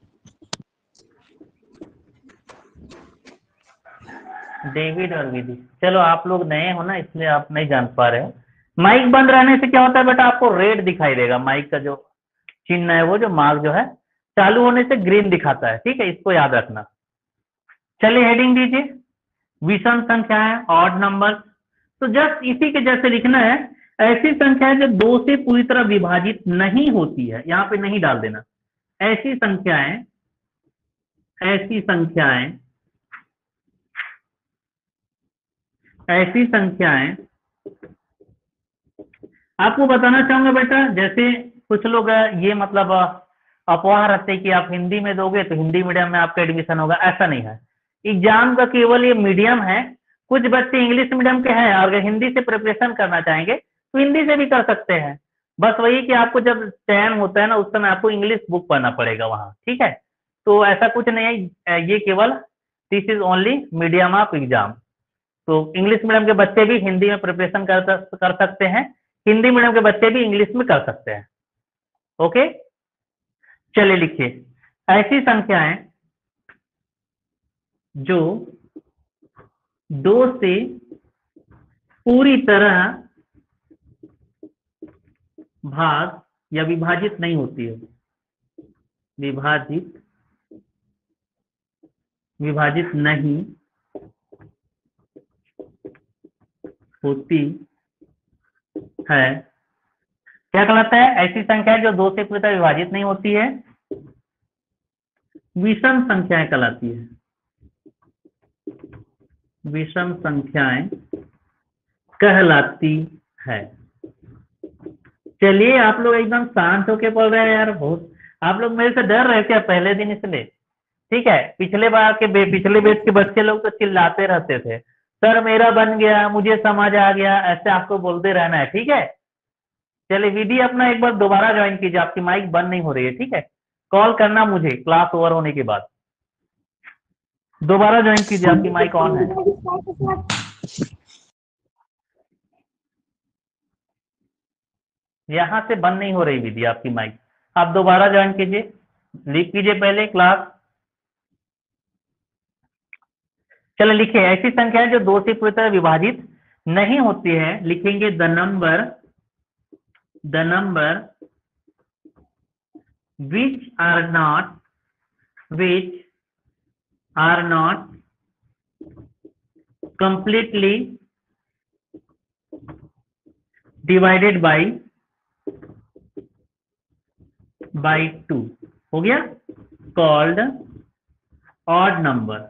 डेविड और विधि, चलो आप लोग नए हो ना, इसलिए आप नहीं जान पा रहे हो। माइक बंद रहने से क्या होता है बेटा, आपको रेड दिखाई देगा, माइक का जो चिन्ह है, वो जो मार्क जो है, चालू होने से ग्रीन दिखाता है, ठीक है, इसको याद रखना। चलिए, हेडिंग दीजिए, विषम संख्या है, ऑड नंबर। तो जस्ट इसी के जैसे लिखना है, ऐसी संख्या जो 2 से पूरी तरह विभाजित नहीं होती है, यहां पे नहीं डाल देना। ऐसी संख्याएं आपको बताना चाहूंगा बेटा, जैसे कुछ लोग ये मतलब अफवाह रखते हैं कि आप हिंदी में दोगे तो हिंदी मीडियम में आपका एडमिशन होगा। ऐसा नहीं है, एग्जाम का केवल ये मीडियम है। कुछ बच्चे इंग्लिश मीडियम के हैं, और अगर हिंदी से प्रिपरेशन करना चाहेंगे तो हिंदी से भी कर सकते हैं। बस वही कि आपको जब चयन होता है ना, उस समय आपको इंग्लिश बुक पढ़ना पड़ेगा वहां, ठीक है। तो ऐसा कुछ नहीं है, ये केवल this is only medium of exam. तो इंग्लिश मीडियम के बच्चे भी हिंदी में प्रिपरेशन कर सकते हैं, हिंदी मीडियम के बच्चे भी इंग्लिश में कर सकते हैं। ओके, चलिए लिखिए, ऐसी संख्याएं जो 2 से पूरी तरह भाग या विभाजित नहीं होती है, विभाजित नहीं होती है, क्या कहलाता है? ऐसी संख्या जो 2 से पूरी तरह विभाजित नहीं होती है, विषम संख्याएं कहलाती है। विषम संख्याएं कहलाती है। चलिए, आप लोग एकदम शांत होके पढ़ रहे हैं यार। बहुत आप लोग मेरे से डर रहे थे पहले दिन, इसलिए। ठीक है, पिछले बैच के बच्चे लोग तो चिल्लाते रहते थे, सर मेरा बन गया, मुझे समझ आ गया, ऐसे आपको बोलते रहना है। ठीक है, चलिए विधि अपना एक बार दोबारा ज्वाइन कीजिए। आपकी माइक बंद नहीं हो रही है, ठीक है? कॉल करना मुझे क्लास ओवर होने के बाद। दोबारा ज्वाइन कीजिए, आपकी माइक ऑन है। यहां से बंद नहीं हो रही विधि आपकी माइक। आप दोबारा ज्वाइन कीजिए, लिख कीजिए पहले क्लास। चलो लिखिए, ऐसी संख्या जो 2 से पूरी तरह विभाजित नहीं होती है, लिखेंगे the number which are not completely divided by 2 हो गया, called odd number।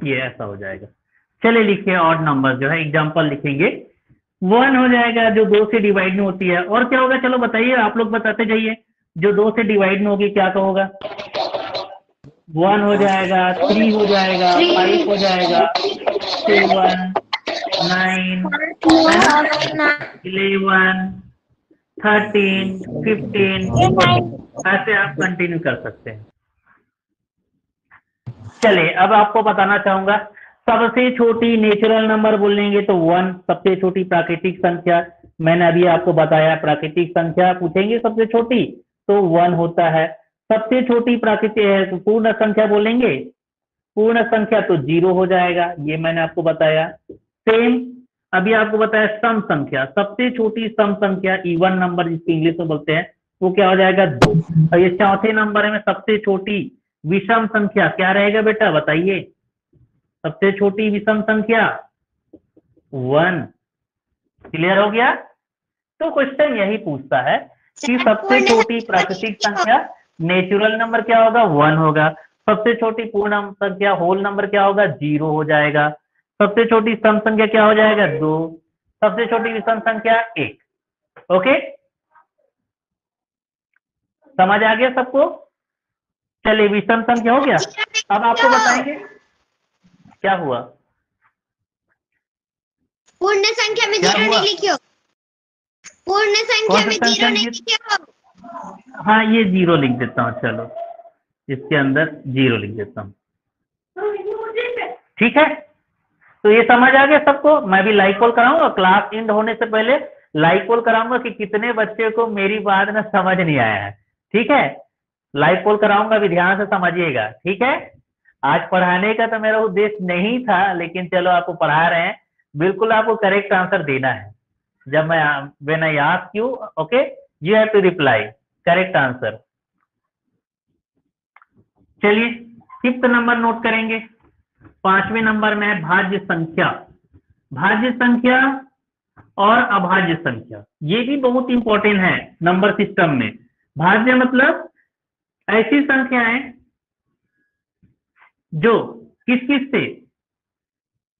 ये ऐसा हो जाएगा। चलिए लिखिए ऑड नंबर जो है, एग्जांपल लिखेंगे। 1 हो जाएगा जो 2 से डिवाइड नहीं होती है। और क्या होगा? चलो बताइए, आप लोग बताते जाइए। जो 2 से डिवाइड नहीं होगी क्या होगा? 1 हो जाएगा, 3 हो जाएगा, 5 हो जाएगा, 7, 9, 11, 13, 15, ऐसे आप कंटिन्यू कर सकते हैं। चलिए अब आपको बताना चाहूंगा, सबसे छोटी नेचुरल नंबर बोलेंगे तो 1, सबसे छोटी प्राकृतिक संख्या। मैंने अभी आपको बताया, प्राकृतिक संख्या पूछेंगे सबसे छोटी तो 1 होता है। सबसे छोटी प्राकृतिक पूर्ण संख्या बोलेंगे, पूर्ण संख्या तो 0 हो जाएगा, ये मैंने आपको बताया। सेम अभी आपको बताया सम संख्या, सबसे छोटी सम संख्या इवन नंबर जिसको इंग्लिश में बोलते हैं, वो क्या हो जाएगा? 2। और ये चौथे नंबर में सबसे छोटी विषम संख्या क्या रहेगा बेटा, बताइए? सबसे छोटी विषम संख्या 1। क्लियर हो गया? तो क्वेश्चन यही पूछता है कि सबसे छोटी प्राकृतिक संख्या नेचुरल नंबर क्या होगा? 1 होगा। सबसे छोटी पूर्ण संख्या होल नंबर क्या होगा? 0 हो जाएगा। सबसे छोटी सम संख्या क्या हो जाएगा? 2। सबसे छोटी विषम संख्या 1। ओके, समझ आ गया सबको? चलिए विषम संख्या हो गया। अब आपको बताएंगे क्या हुआ। पूर्ण संख्या में 0 नहीं लिखियो। पूर्ण संख्या में 0 नहीं लिखियो। हाँ, ये 0 लिख देता हूँ। चलो इसके अंदर 0 लिख देता हूँ। ठीक है, तो ये समझ आ गया सबको। मैं भी लाइव कॉल कराऊंगा, क्लास एंड होने से पहले लाइव कॉल कराऊंगा कि कितने बच्चे को मेरी बात ना समझ नहीं आया है। ठीक है, लाइव कॉल कराऊंगा, भी ध्यान से समझिएगा। ठीक है, आज पढ़ाने का तो मेरा उद्देश्य नहीं था, लेकिन चलो आपको पढ़ा रहे हैं। बिल्कुल आपको करेक्ट आंसर देना है। जब मैं when I ask you, okay, you have to reply correct answer. चलिए 5th नंबर नोट करेंगे। 5वें नंबर में है भाज्य संख्या। भाज्य संख्या और अभाज्य संख्या, ये भी बहुत इंपॉर्टेंट है नंबर सिस्टम में। भाज्य मतलब ऐसी संख्याएं जो किस से,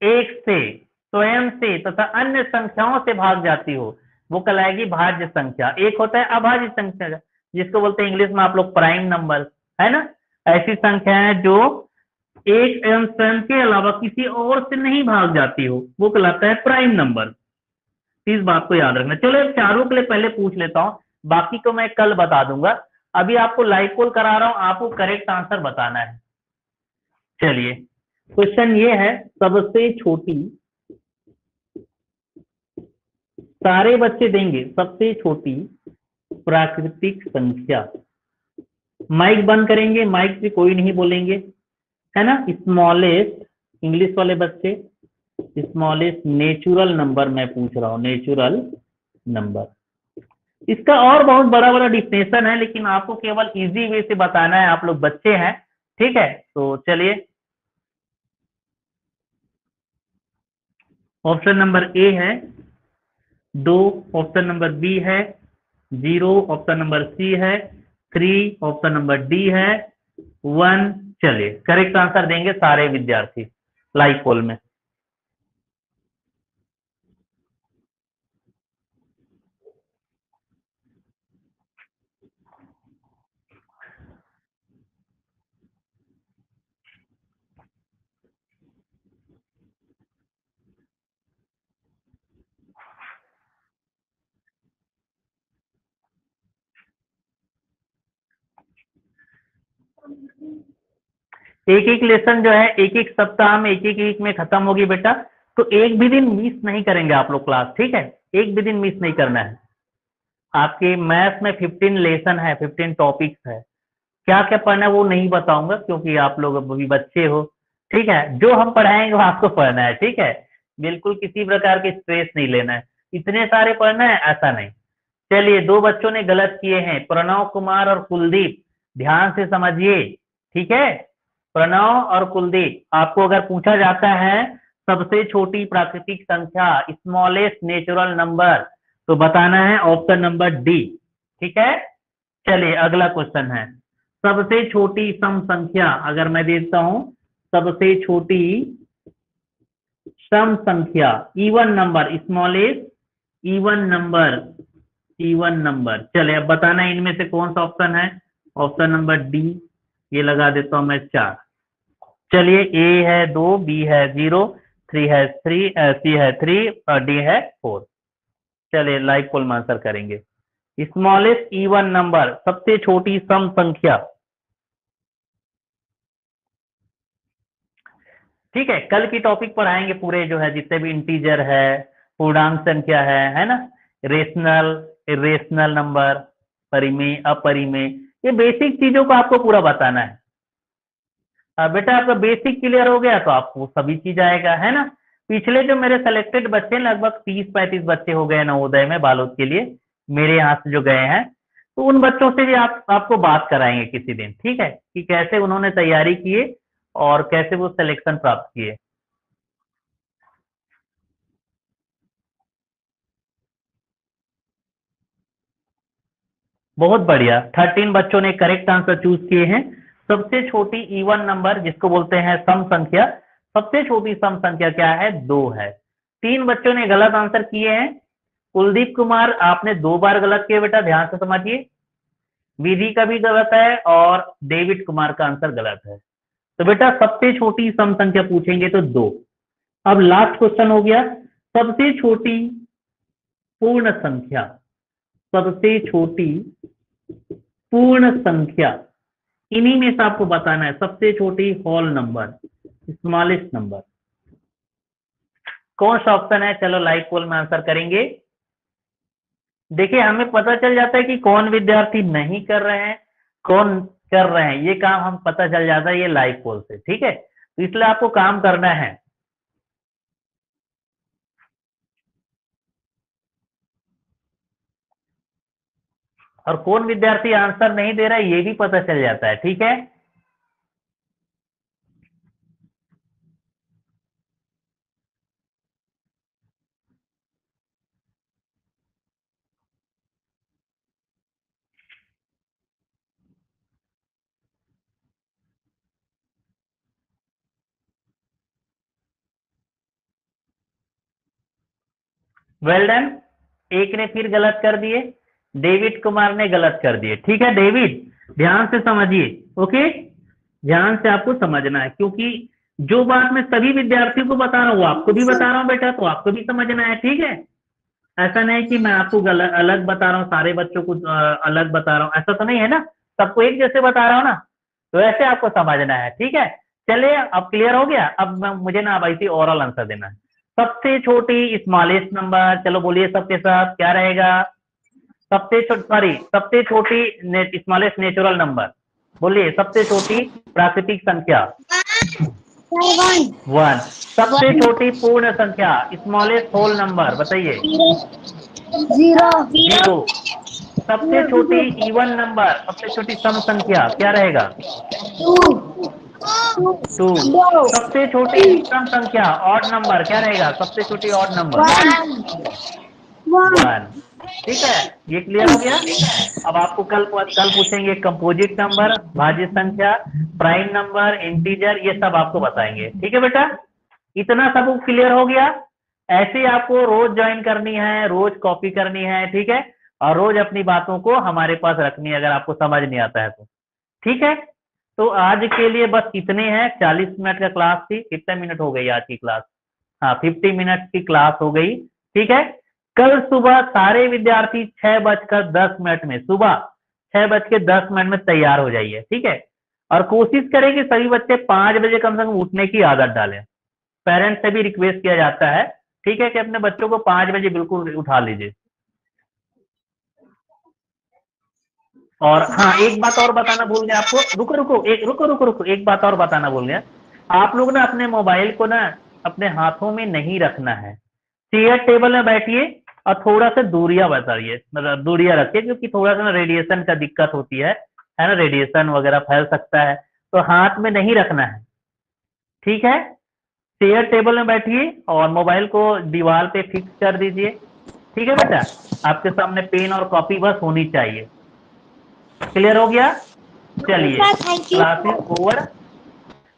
1 से, स्वयं से तथा अन्य संख्याओं से भाग जाती हो, वो कहलाएगी भाज्य संख्या। एक होता है अभाज्य संख्या, जिसको बोलते हैं इंग्लिश में आप लोग प्राइम नंबर, है ना? ऐसी संख्याएं जो एक एवं स्वयं के अलावा किसी और से नहीं भाग जाती हो, वो कहलाता है प्राइम नंबर। इस बात को याद रखना। चलो चारों के लिए पहले पूछ लेता हूं, बाकी को मैं कल बता दूंगा। अभी आपको लाइव कॉल करा रहा हूं, आपको करेक्ट आंसर बताना है। चलिए क्वेश्चन ये है, सबसे छोटी, सारे बच्चे देंगे सबसे छोटी प्राकृतिक संख्या। माइक बंद करेंगे, माइक से कोई नहीं बोलेंगे, है ना? स्मॉलेस्ट, इंग्लिश वाले बच्चे स्मॉलेस्ट नेचुरल नंबर मैं पूछ रहा हूं, नेचुरल नंबर। इसका और बहुत बड़ा बड़ा डिफिनेशन है, लेकिन आपको केवल इजी वे से बताना है, आप लोग बच्चे हैं। ठीक है, तो चलिए ऑप्शन नंबर ए है 2, ऑप्शन नंबर बी है 0, ऑप्शन नंबर सी है 3, ऑप्शन नंबर डी है 1। चलिए करेक्ट आंसर देंगे सारे विद्यार्थी लाइव पोल में। एक एक लेसन जो है एक एक सप्ताह में एक एक वीक में खत्म होगी बेटा, तो एक भी दिन मिस नहीं करेंगे आप लोग क्लास, ठीक है? एक भी दिन मिस नहीं करना है। आपके मैथ में 15 लेसन है, 15 टॉपिक्स है, क्या क्या पढ़ना है वो नहीं बताऊंगा क्योंकि आप लोग अभी बच्चे हो, ठीक है? जो हम पढ़ाएंगे वो आपको पढ़ना है, ठीक है? बिल्कुल किसी प्रकार की स्ट्रेस नहीं लेना है, इतने सारे पढ़ना है ऐसा नहीं। चलिए 2 बच्चों ने गलत किए हैं, प्रणव कुमार और कुलदीप, ध्यान से समझिए, ठीक है? प्रणव और कुलदीप, आपको अगर पूछा जाता है सबसे छोटी प्राकृतिक संख्या, स्मॉलेस्ट नेचुरल नंबर, तो बताना है ऑप्शन नंबर डी, ठीक है? चलिए अगला क्वेश्चन है, सबसे छोटी सम संख्या, अगर मैं देता हूं सबसे छोटी सम संख्या, even number, smallest even number, चलिए अब बताना है इनमें से कौन सा ऑप्शन है। ऑप्शन नंबर डी, ये लगा देता हूं मैं 4। चलिए ए है 2, बी है 0, 3 है 3, सी है 3 और डी है 4। चलिए लाइव पोल में आंसर करेंगे। स्मॉलेस्ट इवन नंबर, सबसे छोटी सम संख्या, ठीक है? कल की टॉपिक पढ़ाएंगे पूरे जो है जितने भी इंटीजर है, पूर्णांक संख्या है ना, रेशनल इरेशनल नंबर, परिमेय अपरिमेय, ये बेसिक चीजों को आपको पूरा बताना है। बेटा आपका बेसिक क्लियर हो गया तो आपको सभी चीज आएगा, है ना? पिछले जो मेरे सेलेक्टेड बच्चे लगभग 30-35 बच्चे हो गए नवोदय में बालोद के लिए, मेरे यहाँ से जो गए हैं, तो उन बच्चों से भी आपको बात कराएंगे किसी दिन, ठीक है? कि कैसे उन्होंने तैयारी किए और कैसे वो सिलेक्शन प्राप्त किए। बहुत बढ़िया, 13 बच्चों ने करेक्ट आंसर चूज किए हैं। सबसे छोटी इवन नंबर जिसको बोलते हैं सम संख्या, सबसे छोटी सम संख्या क्या है? 2 है। 3 बच्चों ने गलत आंसर किए हैं। कुलदीप कुमार आपने 2 बार गलत किए बेटा, ध्यान से समझिए। विधि का भी गलत है और डेविड कुमार का आंसर गलत है। तो बेटा सबसे छोटी सम संख्या पूछेंगे तो 2। अब लास्ट क्वेश्चन हो गया, सबसे छोटी पूर्ण संख्या, सबसे छोटी पूर्ण संख्या, इन्हीं में से आपको बताना है सबसे छोटी होल नंबर, स्मॉलेस्ट नंबर, कौन सा ऑप्शन है? चलो लाइव पोल में आंसर करेंगे। देखिए हमें पता चल जाता है कि कौन विद्यार्थी नहीं कर रहे हैं, कौन कर रहे हैं, ये काम हम पता चल जाता है ये लाइव पोल से, ठीक है? तो इसलिए आपको काम करना है। और कौन विद्यार्थी आंसर नहीं दे रहा है ये भी पता चल जाता है, ठीक है? Well done. एक ने फिर गलत कर दिए, डेविड कुमार ने गलत कर दिए, ठीक है? डेविड ध्यान से समझिए, ओके? ध्यान से आपको समझना है क्योंकि जो बात मैं सभी विद्यार्थियों को बता रहा हूँ वो आपको भी बता रहा हूँ बेटा, तो आपको भी समझना है, ठीक है? ऐसा नहीं कि मैं आपको अलग बता रहा हूँ, सारे बच्चों को अलग बता रहा हूँ, ऐसा तो नहीं है ना, सबको एक जैसे बता रहा हूँ ना, तो ऐसे आपको समझना है, ठीक है? चलिए अब क्लियर हो गया। अब मुझे ना अब ऐसी ओरल आंसर देना है। सबसे छोटी स्मॉलेस्ट नंबर, चलो बोलिए सबके साथ, क्या रहेगा? सबसे छोटी स्मॉलेस्ट नेचुरल नंबर, बोलिए सबसे छोटी प्राकृतिक संख्या 1। सबसे छोटी पूर्ण संख्या स्मॉलेस्ट होल नंबर बताइए 0। सबसे छोटी इवन नंबर, सबसे छोटी सम संख्या क्या रहेगा? 2। सबसे छोटी विषम संख्या ऑड नंबर क्या रहेगा? सबसे छोटी ऑड नंबर 1। ठीक है, ये क्लियर हो गया। अब आपको कल पूछेंगे कंपोजिट नंबर, भाज्य संख्या, प्राइम नंबर, इंटीजर, ये सब आपको बताएंगे। ठीक है बेटा, इतना सब क्लियर हो गया। ऐसे ही आपको रोज ज्वाइन करनी है, रोज कॉपी करनी है, ठीक है, और रोज अपनी बातों को हमारे पास रखनी है अगर आपको समझ नहीं आता है तो। ठीक है, तो आज के लिए बस इतने हैं। 40 मिनट का क्लास थी। कितने मिनट हो गई आज की क्लास? हाँ, 50 मिनट की क्लास हो गई। ठीक है, कल सुबह सारे विद्यार्थी 6:10 में, सुबह 6:10 में तैयार हो जाइए। ठीक है, और कोशिश करें कि सभी बच्चे 5 बजे कम से कम उठने की आदत डालें। पेरेंट्स से भी रिक्वेस्ट किया जाता है, ठीक है, कि अपने बच्चों को 5 बजे बिल्कुल उठा लीजिए। और हाँ, एक बात और बताना भूल गया आपको। रुको, एक बात और बताना भूल गया। आप लोग ना अपने मोबाइल को ना अपने हाथों में नहीं रखना है। चेयर टेबल में बैठिए और थोड़ा सा दूरियां बताइए, मतलब दूरियां रखिए, क्योंकि थोड़ा सा ना रेडिएशन का दिक्कत होती है ना, रेडिएशन वगैरह फैल सकता है, तो हाथ में नहीं रखना है। ठीक है, चेयर टेबल में बैठिए और मोबाइल को दीवार पे फिक्स कर दीजिए। ठीक है बेटा, आपके सामने पेन और कॉपी बस होनी चाहिए। क्लियर हो गया? चलिए, क्लास इज ओवर।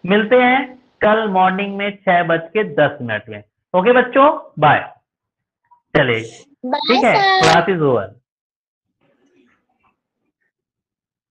मिलते हैं कल मॉर्निंग में 6:10 में। ओके बच्चों, बाय। चलिए, ठीक है, क्लास इज ओवर।